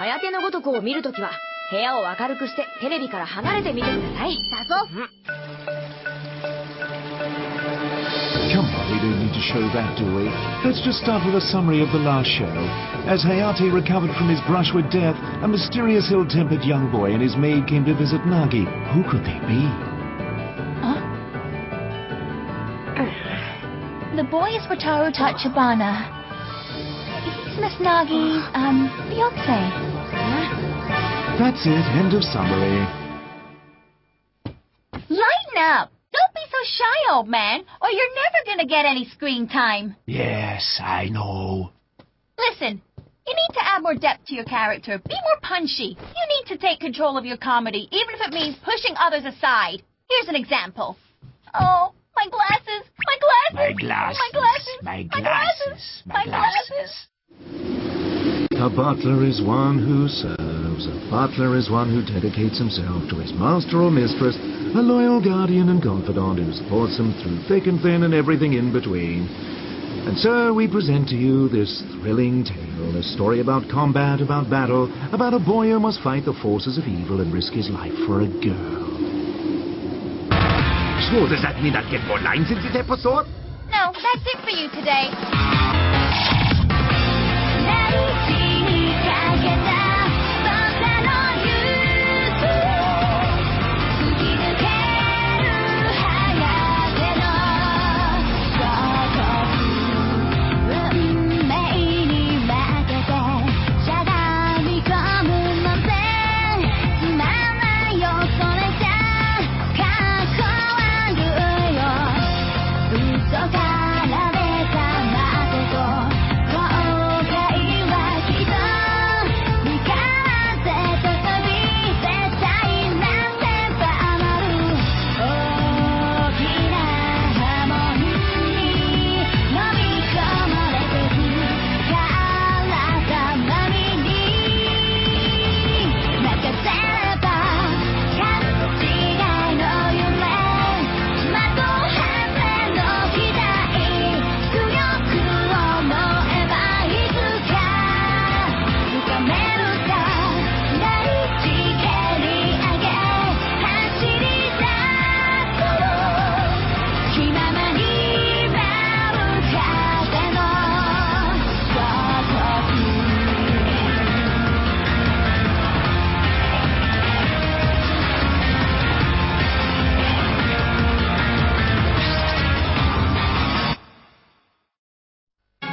Hayateのごとくを見るときは、部屋を明るくしてテレビから離れてみてください。だぞ。Come on, we don't need to show that, do we? Let's just start with a summary of the last show. As Hayate recovered from his brush with death, a mysterious ill-tempered young boy and his maid came to visit Nagi. Who could they be? Huh? The boy is Wataru Tachibana. He's Miss Nagi's, fiancé. That's it. End of summary. Lighten up! Don't be so shy, old man, or you're never gonna get any screen time. Yes, I know. Listen, you need to add more depth to your character. Be more punchy. You need to take control of your comedy, even if it means pushing others aside. Here's an example. Oh, my glasses! My glasses! My glasses! My glasses! My My glasses! My glasses! A butler is one who serves. A butler is one who dedicates himself to his master or mistress, a loyal guardian and confidant who supports them through thick and thin and everything in between. And so we present to you this thrilling tale, a story about combat, about battle, about a boy who must fight the forces of evil and risk his life for a girl. So does that mean I'll get more lines in this episode? No, that's it for you today.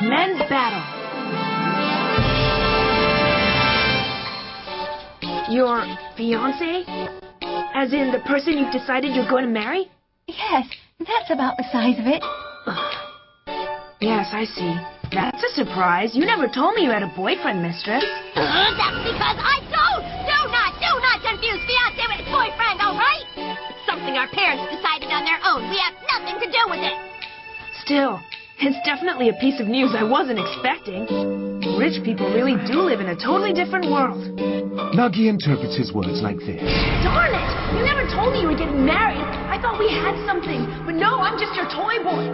Men's battle. Your fiancé? As in the person you've decided you're going to marry? Yes, that's about the size of it. Yes, I see. That's a surprise. You never told me you had a boyfriend, mistress. That's because I don't! Do not confuse fiancé with boyfriend, all right? It's something our parents decided on their own. We have nothing to do with it. Still, it's definitely a piece of news I wasn't expecting. Rich people really do live in a totally different world. Nagi interprets his words like this. Darn it! You never told me you were getting married. I thought we had something. But no, I'm just your toy boy.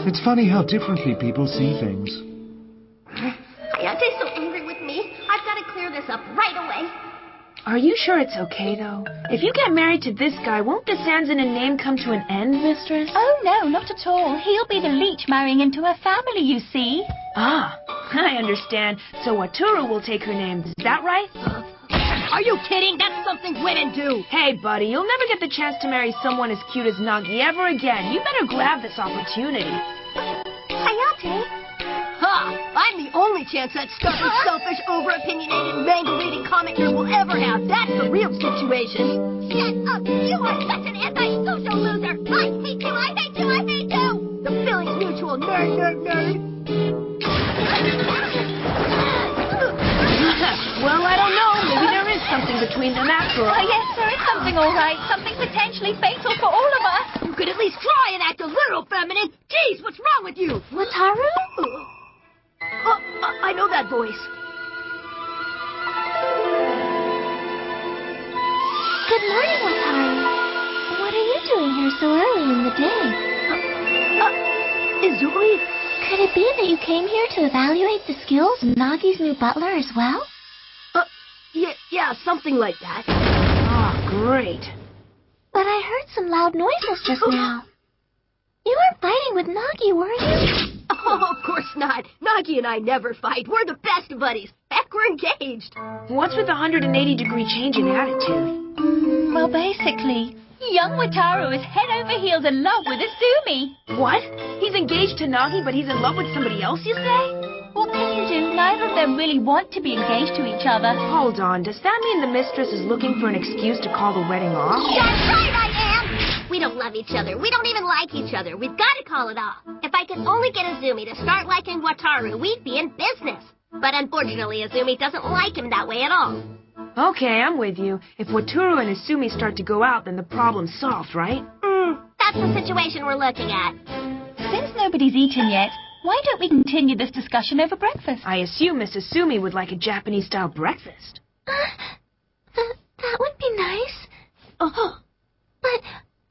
It's funny how differently people see things. Hayate's so angry with me. I've got to clear this up right away. Are you sure it's okay, though? If you get married to this guy, won't the Sans in a name come to an end, mistress? Oh, no, not at all. He'll be the leech marrying into a family, you see. Ah, I understand. So Wataru will take her name. Is that right? Are you kidding? That's something women do. Hey, buddy, you'll never get the chance to marry someone as cute as Nagi ever again. You better grab this opportunity. Hayate? Ha! I'm the only chance that stubborn, selfish, over-opinionated, mangle-reading comic nerd will ever have. That's the real situation. Shut up! You are such an anti-social loser! I hate you! I hate you! I hate you! The feeling's mutual, nerd, nerd, nerd! Well, I don't know. Maybe there is something between them after all. Oh, yes, there is something all right. Something potentially fatal for all of us. You could at least try and act a little feminine. Jeez, what's wrong with you? Wataru? I know that voice. Good morning, Wataru. What are you doing here so early in the day? Izumi? Could it be that you came here to evaluate the skills of Nagi's new butler as well? Yeah, something like that. Oh, great. But I heard some loud noises just now. You weren't fighting with Nagi, were you? Oh, of course not. Nagi and I never fight. We're the best buddies. Heck, we're engaged. What's with the 180-degree change in attitude? Well, basically, young Wataru is head over heels in love with Izumi. What? He's engaged to Nagi, but he's in love with somebody else, you say? What can you do? Neither of them really want to be engaged to each other. Hold on. Does that mean the mistress is looking for an excuse to call the wedding off? That's right, I am. We don't love each other. We don't even like each other. We've got to call it off. If I could only get Izumi to start liking Wataru, we'd be in business. But unfortunately, Izumi doesn't like him that way at all. Okay, I'm with you. If Wataru and Izumi start to go out, then the problem's solved, right? That's the situation we're looking at. Since nobody's eaten yet, why don't we continue this discussion over breakfast? I assume Miss Izumi would like a Japanese-style breakfast. That would be nice. But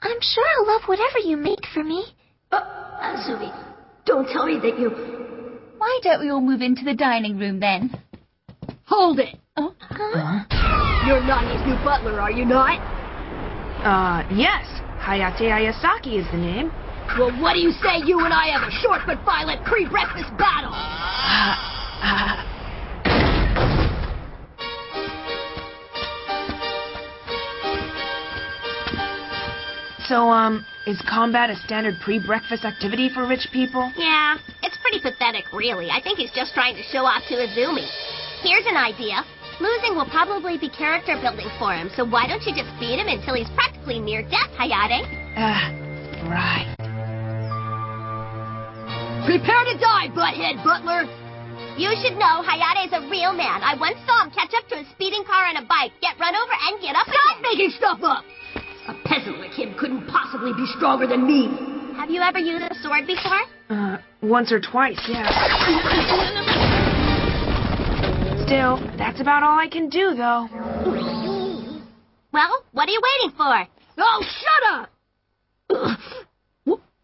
I'm sure I'll love whatever you make for me. Izumi, don't tell me that you... Why don't we all move into the dining room then? Hold it. Oh. You're Nagi's new butler, are you not? Yes. Hayate Ayasaki is the name. Well, what do you say you and I have a short but violent pre-breakfast battle? So, is combat a standard pre-breakfast activity for rich people? Yeah, it's pretty pathetic, really. I think he's just trying to show off to Izumi. Here's an idea. Losing will probably be character building for him, so why don't you just beat him until he's practically near death, Hayate? Right. Prepare to die, butthead butler! You should know Hayate's a real man. I once saw him catch up to a speeding car on a bike, get run over, and get up Stop again. making stuff up! A peasant like him couldn't possibly be stronger than me. Have you ever used a sword before? Once or twice, yeah. Still, that's about all I can do, though. Well, what are you waiting for? Oh, shut up!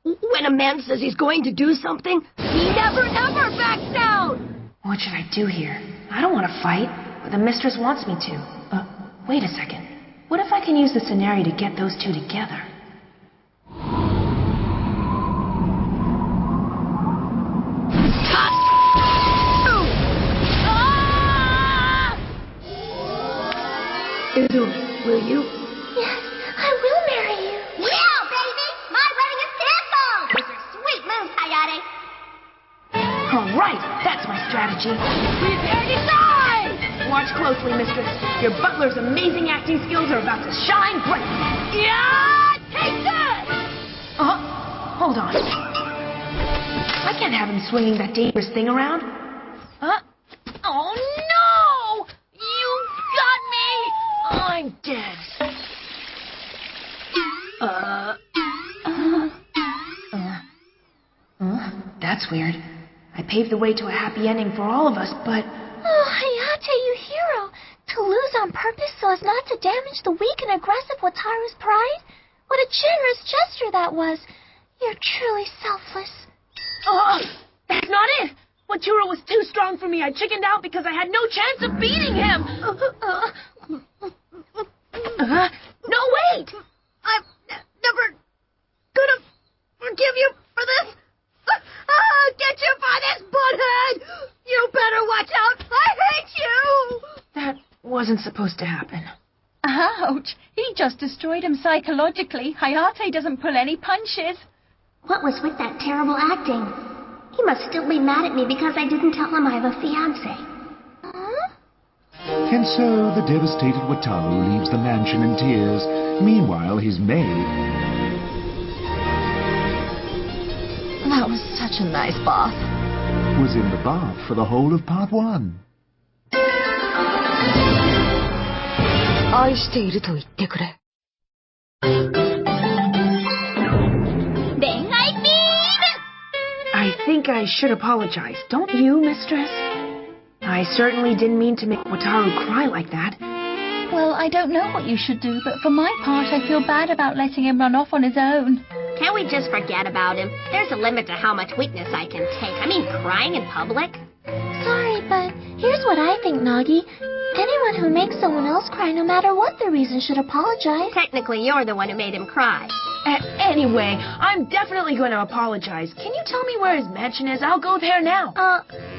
When a man says he's going to do something, he never, ever backs down! What should I do here? I don't want to fight, but the mistress wants me to. Wait a second. What if I can use the scenario to get those two together? Izumi, will you? Yes, I will marry you. Yeah, baby! My wedding is tenfold! Those are sweet moves, Hayate. All right, that's my strategy. Prepare to die! Watch closely, mistress. Your butler's amazing acting skills are about to shine bright. Yeah! Take that! Hold on. I can't have him swinging that dangerous thing around. Oh, no! You got me! I'm dead. That's weird. I paved the way to a happy ending for all of us, but... Oh, Hayate, you hero. To lose on purpose so as not to damage the weak and aggressive Wataru's pride? What a generous gesture that was. You're truly selfless. That's not it! Wataru was too strong for me. I chickened out because I had no chance of beating him. No, wait! I'm never gonna forgive you for this. I'll get you for this, butthead! You better watch out! I hate you! That wasn't supposed to happen. Ouch! He just destroyed him psychologically. Hayate doesn't pull any punches. What was with that terrible acting? He must still be mad at me because I didn't tell him I have a fiancé. And so the devastated Wataru leaves the mansion in tears. Meanwhile, his maid... That was such a nice bath. was in the bath for the whole of part 1. 愛していると言ってくれ。I think I should apologize. Don't you, mistress? I certainly didn't mean to make Wataru cry like that. Well, I don't know what you should do, but for my part, I feel bad about letting him run off on his own. Can't we just forget about him? There's a limit to how much weakness I can take. I mean, crying in public? Sorry, but here's what I think, Nagi. Anyone who makes someone else cry, no matter what the reason, should apologize. Technically, you're the one who made him cry. Anyway, I'm definitely going to apologize. Can you tell me where his mansion is? I'll go there now.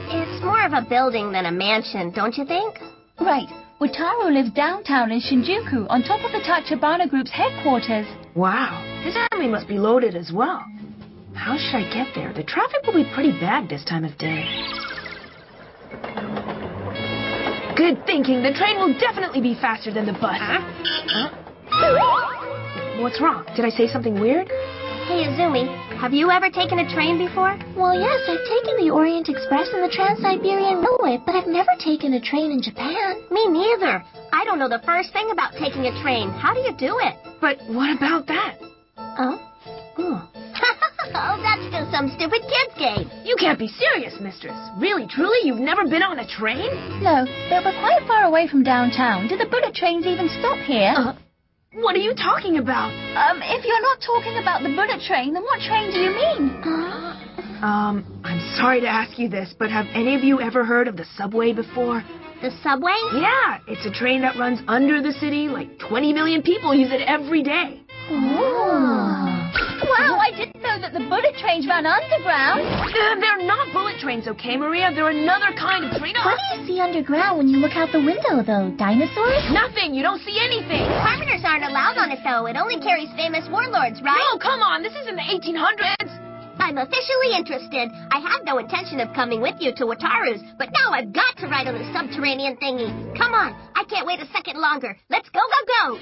It's more of a building than a mansion, don't you think? Right. Wataru lives downtown in Shinjuku, on top of the Tachibana Group's headquarters. Wow, his army must be loaded as well. How should I get there? The traffic will be pretty bad this time of day. Good thinking. The train will definitely be faster than the bus. What's wrong? Did I say something weird? Hey, Izumi, have you ever taken a train before? Well, yes, I've taken the Orient Express and the Trans-Siberian Railway, but I've never taken a train in Japan. Me neither. I don't know the first thing about taking a train. How do you do it? But what about that? Oh? Oh, that's just some stupid kid's game. You can't be serious, mistress. Really, truly, you've never been on a train? No, but we're quite far away from downtown. Do the bullet trains even stop here? What are you talking about? If you're not talking about the bullet train, then what train do you mean? I'm sorry to ask you this, but have any of you ever heard of the subway before? The subway? Yeah, it's a train that runs under the city. Like 20 million people use it every day. Wow, I didn't know that the bullet trains ran underground. They're not bullet trains, okay, Maria? They're another kind of train. What do you see underground when you look out the window, though? Dinosaurs? Nothing. You don't see anything. Carpenters aren't allowed on it, though. It only carries famous warlords, right? No, come on. This isn't the 1800s. I'm officially interested. I had no intention of coming with you to Wataru's, but now I've got to ride on the subterranean thingy. Come on. I can't wait a second longer. Let's go, go, go.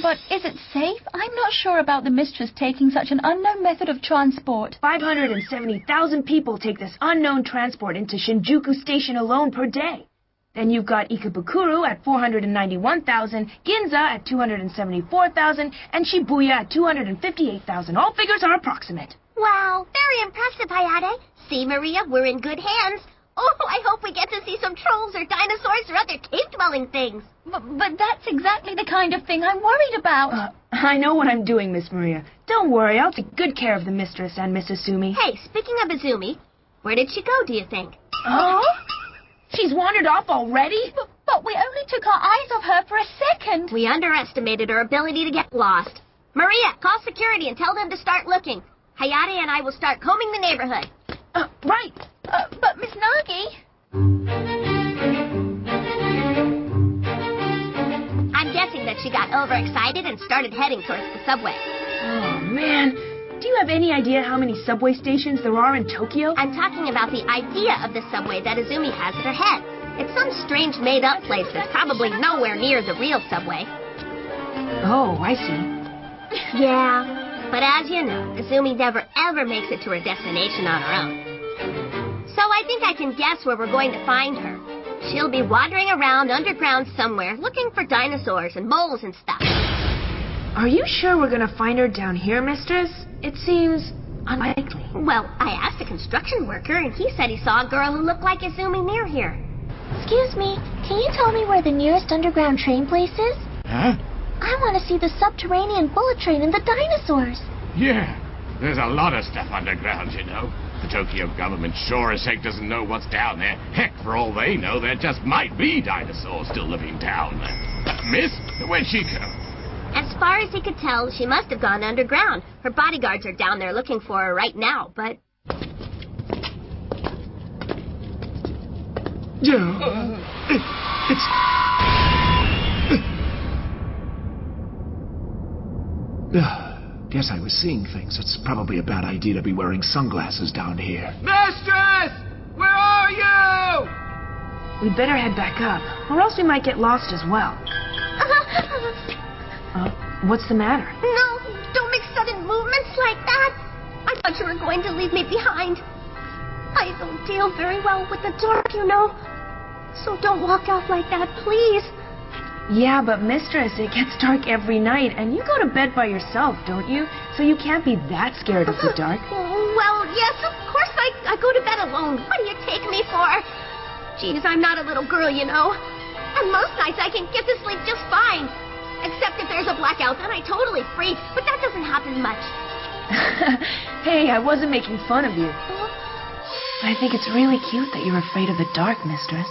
But is it safe? I'm not sure about the mistress taking such an unknown method of transport. 570,000 people take this unknown transport into Shinjuku Station alone per day. Then you've got Ikebukuro at 491,000, Ginza at 274,000, and Shibuya at 258,000. All figures are approximate. Wow, very impressive, Hayate. See, Maria, we're in good hands. Oh, I hope we get to see some trolls or dinosaurs or other cave-dwelling things. But that's exactly the kind of thing I'm worried about. I know what I'm doing, Miss Maria. Don't worry, I'll take good care of the mistress and Miss Izumi. Hey, speaking of Izumi, where did she go, do you think? Oh? She's wandered off already? But we only took our eyes off her for a second. We underestimated her ability to get lost. Maria, call security and tell them to start looking. Hayate and I will start combing the neighborhood. Right. But Miss Nagi... I'm guessing that she got overexcited and started heading towards the subway. Oh, man. Do you have any idea how many subway stations there are in Tokyo? I'm talking about the idea of the subway that Izumi has in her head. It's some strange made-up place that's probably nowhere near the real subway. Oh, I see. Yeah, but as you know, Izumi never ever makes it to her destination on her own. So I think I can guess where we're going to find her. She'll be wandering around underground somewhere, looking for dinosaurs and moles and stuff. Are you sure we're going to find her down here, mistress? It seems unlikely. Well, I asked a construction worker, and he said he saw a girl who looked like Izumi near here. Excuse me, can you tell me where the nearest underground train place is? Huh? I want to see the subterranean bullet train and the dinosaurs. Yeah, there's a lot of stuff underground, you know. The Tokyo government sure as heck doesn't know what's down there. Heck, for all they know, there just might be dinosaurs still living down there. Miss, where'd she go? As far as he could tell, she must have gone underground. Her bodyguards are down there looking for her right now, but... Guess I was seeing things. It's probably a bad idea to be wearing sunglasses down here. Mistress! Where are you? We'd better head back up, or else we might get lost as well. What's the matter? No, don't make sudden movements like that. I thought you were going to leave me behind. I don't deal very well with the dark, you know. So don't walk off like that, please. Yeah, but mistress, it gets dark every night, and you go to bed by yourself, don't you? So you can't be that scared of the dark. Well, yes, of course I go to bed alone. What do you take me for? Geez, I'm not a little girl, you know. And most nights I can get to sleep just fine. Except if there's a blackout, then I totally freak. But that doesn't happen much. Hey, I wasn't making fun of you. I think it's really cute that you're afraid of the dark, mistress.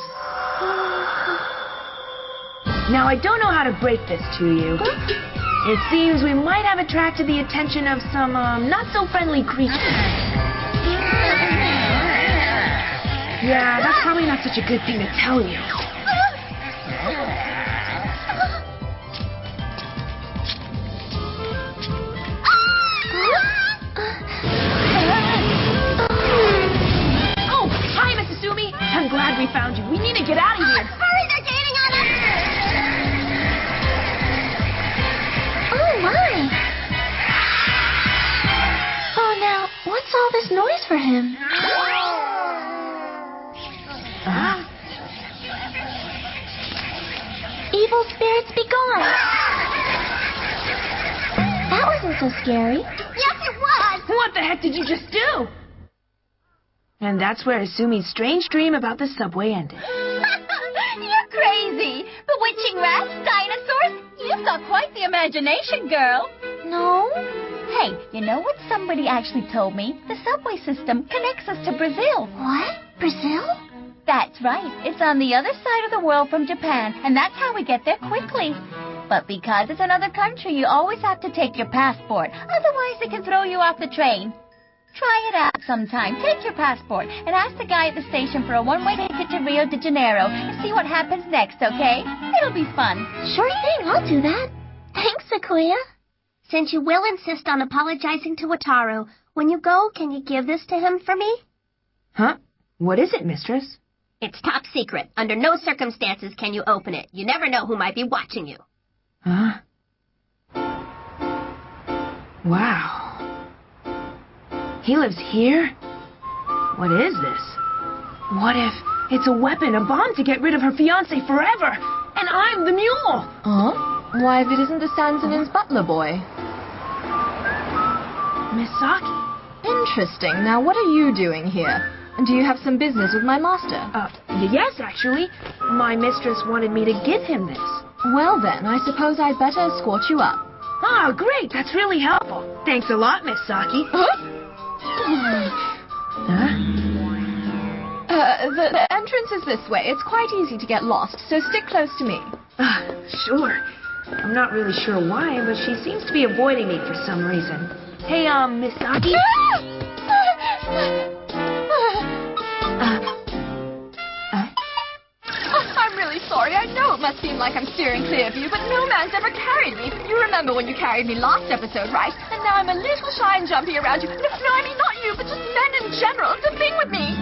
Now, I don't know how to break this to you. It seems we might have attracted the attention of some, not-so-friendly creatures. Yeah, that's probably not such a good thing to tell you. Oh, hi, Mrs. Sumi. I'm glad we found you. We need to get out of here. Hurry, they're gaining on us! Oh, my. Oh, now, what's all this noise for him? Evil spirits be gone. That wasn't so scary. Yes, it was! What the heck did you just do? And that's where Asumi's strange dream about the subway ended. You're crazy. Bewitching rats, dinosaurs. You've got quite the imagination, girl. No? Hey, you know what somebody actually told me? The subway system connects us to Brazil. What? Brazil? That's right. It's on the other side of the world from Japan, and that's how we get there quickly. But because it's another country, you always have to take your passport. Otherwise, they can throw you off the train. Try it out sometime. Take your passport and ask the guy at the station for a one-way ticket to Rio de Janeiro and see what happens next, okay? It'll be fun. Sure thing, I'll do that. Thanks, Sequoia. Since you will insist on apologizing to Wataru, when you go, can you give this to him for me? Huh? What is it, mistress? It's top secret. Under no circumstances can you open it. You never know who might be watching you. Huh? Wow. He lives here? What is this? What if it's a weapon, a bomb to get rid of her fiancé forever? And I'm the mule! Huh? Why, if it isn't the Sansonin's butler boy? Misaki. Interesting. Now, what are you doing here? And do you have some business with my master? Yes, actually. My mistress wanted me to give him this. Well, then, I suppose I'd better escort you up. Ah, great. That's really helpful. Thanks a lot, Miss Saki. Huh? Huh? The entrance is this way. It's quite easy to get lost, so stick close to me. Sure. I'm not really sure why, but she seems to be avoiding me for some reason. Hey, Miss Saki? I'm really sorry. I know it must seem like I'm steering clear of you, but no man's ever carried me. You remember when you carried me last episode, right? And now I'm a little shy and jumpy around you. No, I mean not you, but just men in general. It's a thing with me.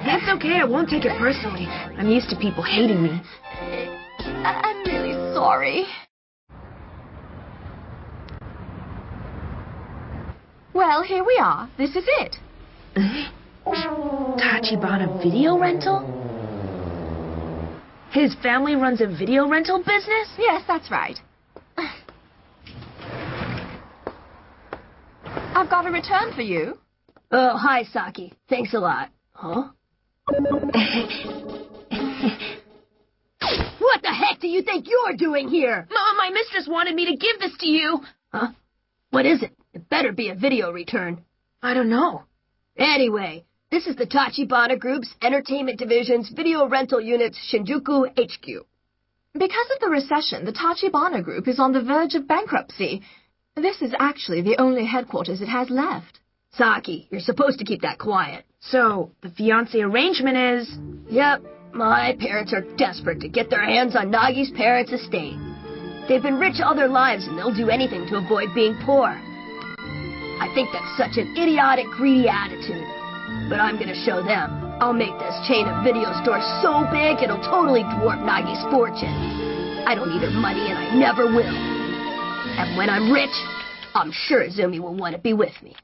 That's okay. I won't take it personally. I'm used to people hating me. I'm really sorry. Well, here we are. This is it. Tachibana video rental? His family runs a video rental business? Yes, that's right. I've got a return for you. Oh, hi, Saki. Thanks a lot. Huh? What the heck do you think you're doing here? My mistress wanted me to give this to you. Huh? What is it? It better be a video return. I don't know. Anyway, this is the Tachibana Group's Entertainment Division's Video Rental Unit's Shinjuku HQ. Because of the recession, the Tachibana Group is on the verge of bankruptcy. This is actually the only headquarters it has left. Saki, you're supposed to keep that quiet. So, the fiancé arrangement is... Yep, my parents are desperate to get their hands on Nagi's parents' estate. They've been rich all their lives and they'll do anything to avoid being poor. I think that's such an idiotic, greedy attitude. But I'm gonna show them. I'll make this chain of video stores so big it'll totally dwarf Nagi's fortune. I don't need her money and I never will. And when I'm rich, I'm sure Izumi will want to be with me.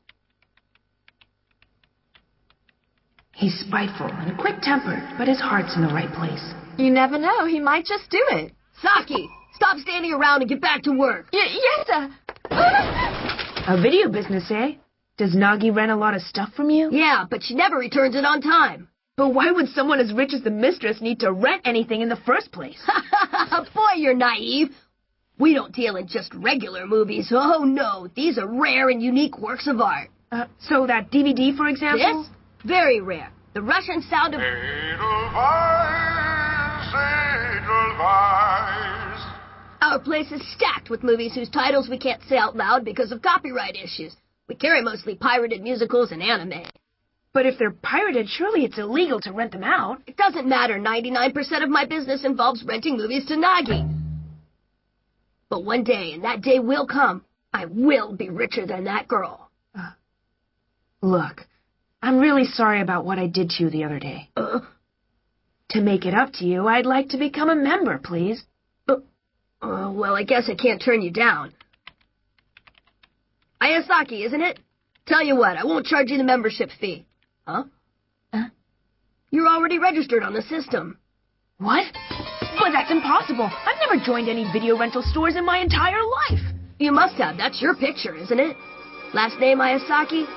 He's spiteful and quick-tempered, but his heart's in the right place. You never know, he might just do it. Saki, stop standing around and get back to work. Yes, sir. A video business, eh? Does Nagi rent a lot of stuff from you? Yeah, but she never returns it on time. But why would someone as rich as the mistress need to rent anything in the first place? Boy, you're naive. We don't deal in just regular movies. Oh, no. These are rare and unique works of art. So that DVD, for example? This? Very rare. The Russian sound of... Edelweiss, Edelweiss. Our place is stacked with movies whose titles we can't say out loud because of copyright issues. We carry mostly pirated musicals and anime. But if they're pirated, surely it's illegal to rent them out. It doesn't matter. 99% of my business involves renting movies to Nagi. But one day, and that day will come, I will be richer than that girl. Look, I'm really sorry about what I did to you the other day. To make it up to you, I'd like to become a member, please. Well, I guess I can't turn you down. Ayasaki, isn't it? Tell you what, I won't charge you the membership fee. Huh? You're already registered on the system. What? But that's impossible. I've never joined any video rental stores in my entire life. You must have. That's your picture, isn't it? Last name Ayasaki?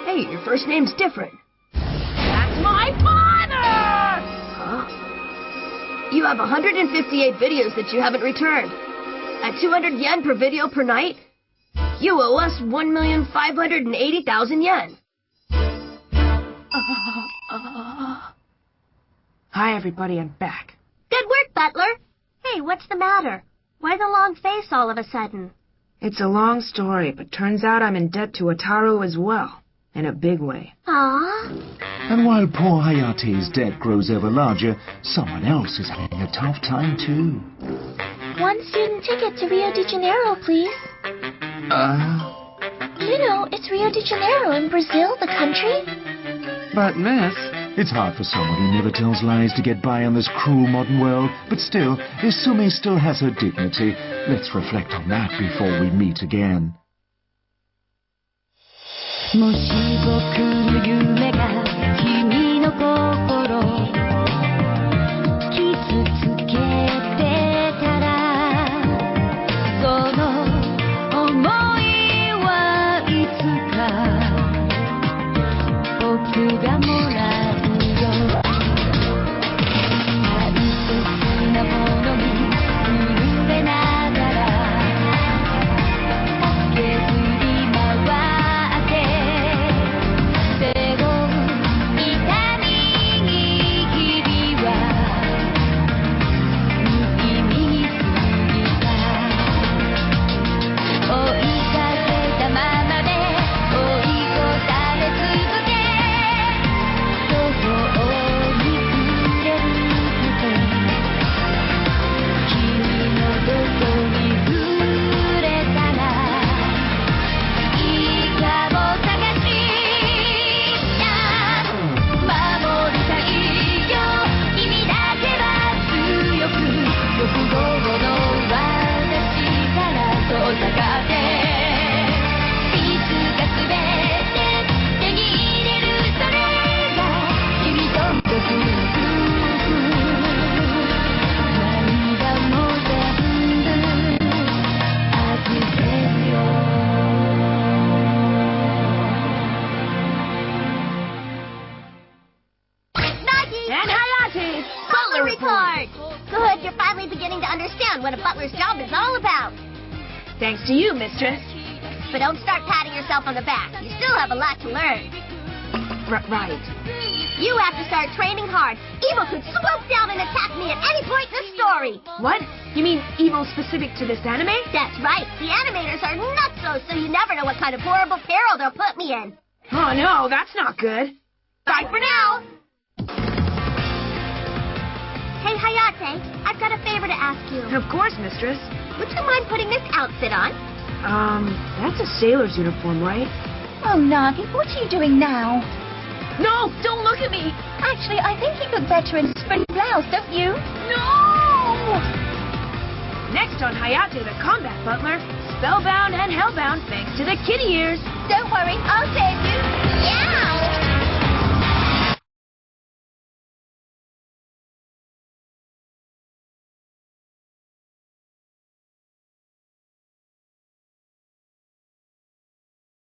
Hey, your first name's different. That's my father! Huh? You have 158 videos that you haven't returned. At 200 yen per video per night, you owe us 1,580,000 yen. Hi, everybody. I'm back. Good work, Butler. Hey, what's the matter? Why the long face all of a sudden? It's a long story, but turns out I'm in debt to Wataru as well. In a big way. Aww. And while poor Hayate's debt grows ever larger, someone else is having a tough time too. One student ticket to Rio de Janeiro, please. You know, it's Rio de Janeiro in Brazil, the country. But, miss, it's hard for someone who never tells lies to get by in this cruel modern world. But still, Isumi still has her dignity. Let's reflect on that before we meet again. もし僕の夢が君の心傷つけてたらその想いはいつか僕がもらうよ大切なものに震えながら駆けずり回what a butler's job is all about. Thanks to you, mistress. But don't start patting yourself on the back. You still have a lot to learn. Right. You have to start training hard. Evil could swoop down and attack me at any point in the story. What? You mean evil specific to this anime? That's right. The animators are nutsos, so you never know what kind of horrible peril they'll put me in. Oh, no, that's not good. Bye for now. Hey, Hayate, I've got a favor to ask you. Of course, mistress. Would you mind putting this outfit on? That's a sailor's uniform, right? Oh, Nagi, what are you doing now? No, don't look at me. Actually, I think you'd look better in spring blouse, don't you? No! Next on Hayate the Combat Butler, spellbound and hellbound thanks to the kitty ears. Don't worry, I'll save you. Yeah!